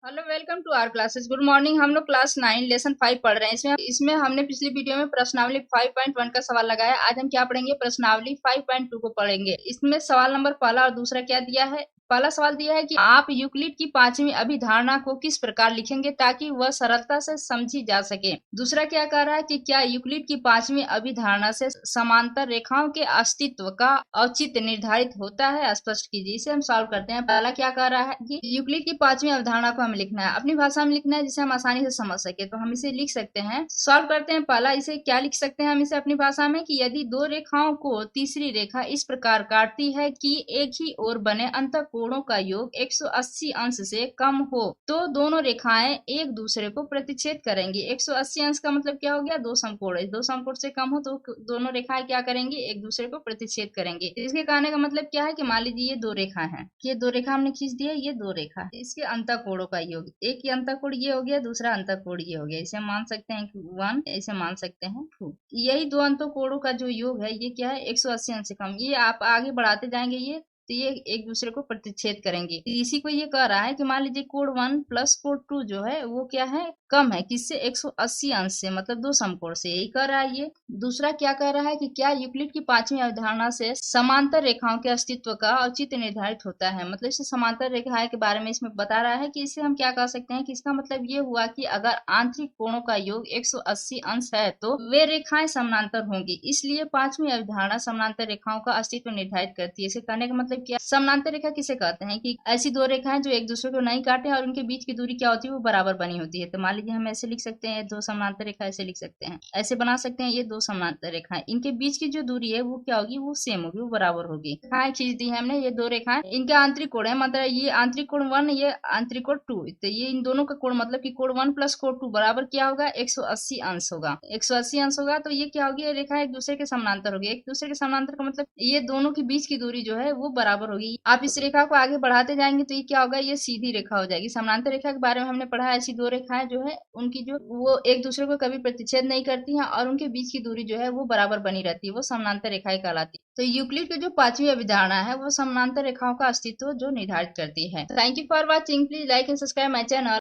Hello, welcome to our classes. Good morning. हम लोग class 9 lesson 5 पढ़ रहे हैं। इसमें हमने पिछली वीडियो में प्रश्नावली 5.1 का सवाल लगाया। आज हम क्या पढ़ेंगे? प्रश्नावली 5.2 को पढ़ेंगे। इसमें सवाल नंबर पहला और दूसरा क्या दिया है? पहला सवाल दिया है कि आप यूक्लिड की 5वीं अभिधारणा को किस प्रकार लिखेंगे ताकि वह सरलता से समझी जा सके। दूसरा क्या कह रहा है कि क्या यूक्लिड की 5वीं अभिधारणा से समांतर रेखाओं के अस्तित्व का औचित्य निर्धारित होता है? स्पष्ट कीजिए। इसे हम सॉल्व करते हैं। पहला क्या कह रहा है कि यूक्लिड की 5वीं अवधारणा को हमें लिखना है, अपनी भाषा में लिखना है जिसे हम आसानी से समझ सके। तो हम इसे लिख सकते हैं, सॉल्व करते हैं। पहला इसे क्या लिख सकते हैं हम इसे अपनी भाषा में कि यदि दो रेखाओं को तीसरी रेखा इस प्रकार काटती है कि एक ही ओर बने अंतःकोणों का योग 180 अंश से कम हो तो दोनों रेखाएं एक दूसरे को प्रतिच्छेद करेंगी। 180 अंश का मतलब क्या हो गया? दो समकोण। दो समकोण से कम हो तो दोनों रेखाएं क्या करेंगी? एक दूसरे को प्रतिच्छेद करेंगे। इसके कहने का मतलब क्या है कि मान लीजिए ये दो रेखा है, ये दो रेखा हमने खींच दी है, ये दो रेखा है, इसके अंतःकोणों का योग, एक ही अंतःकोण ये हो गया, दूसरा अंतःकोण ये हो गया। इसे मान सकते हैं कि 1, इसे मान सकते हैं 2। यही दो अंतःकोणों का जो योग है ये क्या है? 180 अंश से कम। ये आप आगे बढ़ाते जाएंगे ये तो ये एक दूसरे को प्रतिच्छेद करेंगे। इसी को ये कह रहा है कि मान लीजिए कोण 1 प्लस कोण 2 जो है वो क्या है? कम है। किससे? 180 अंश से, मतलब दो समकोण से। यही कह रहा है ये। दूसरा क्या कह रहा है कि क्या यूक्लिड की 5वीं अवधारणा से समांतर रेखाओं के अस्तित्व का औचित्य निर्धारित होता है? मतलब इसे समांतर रेखाएं के बारे में इसमें बता रहा है कि इसे हम क्या कह सकते हैं कि इसका मतलब ये हुआ कि अगर आंतरिक कोणों का योग 180 अंश है तो वे रेखाएं समानांतर होंगी। इसलिए 5वीं अवधारणा समानांतर रेखाओं का अस्तित्व निर्धारित करती है। इसे कहने का मतलब क्या? समानांतर रेखा किसे कहते हैं कि ऐसी दो रेखाएं जो एक दूसरे को नहीं काटे और उनके बीच की दूरी क्या होती है? वो बराबर बनी होती है। तो मान लीजिए हम ऐसे लिख सकते हैं, दो समानांतर रेखा ऐसे लिख सकते हैं, ऐसे बना सकते हैं। ये दो समानांतर रेखाएं, इनके बीच की जो दूरी है वो क्या होगी? वो सेम होगी, वो बराबर होगी। रेखाएं खींच दी है हमने, ये दो रेखाएं, इनके आंतरिक कोण है, मतलब ये आंतरिक कोण 1, ये आंतरिक कोण 2। तो ये इन दोनों का कोण मतलब कि कोण 1 प्लस कोण 2 बराबर क्या होगा? 180 अंश होगा। 180 अंश होगा तो ये क्या होगी? ये रेखा एक दूसरे के समानांतर होगी। एक दूसरे के समानांतर का मतलब ये दोनों के बीच की दूरी जो है वो बराबर होगी। आप इस रेखा को आगे बढ़ाते जाएंगे तो ये क्या होगा? ये सीधी रेखा हो जाएगी। समानांतर रेखा के बारे में हमने पढ़ा है, ऐसी दो रेखाएं जो है उनकी जो वो एक दूसरे को कभी प्रतिच्छेद नहीं करती हैं और उनके बीच की दूरी जो है वो बराबर बनी रहती है, वो समानांतर रेखाएं कहलाती है। तो यूक्लिड की जो 5वीं अवधारणा है वो समानांतर रेखाओं का अस्तित्व जो निर्धारित करती है। Thank you for watching. Please like and subscribe my channel.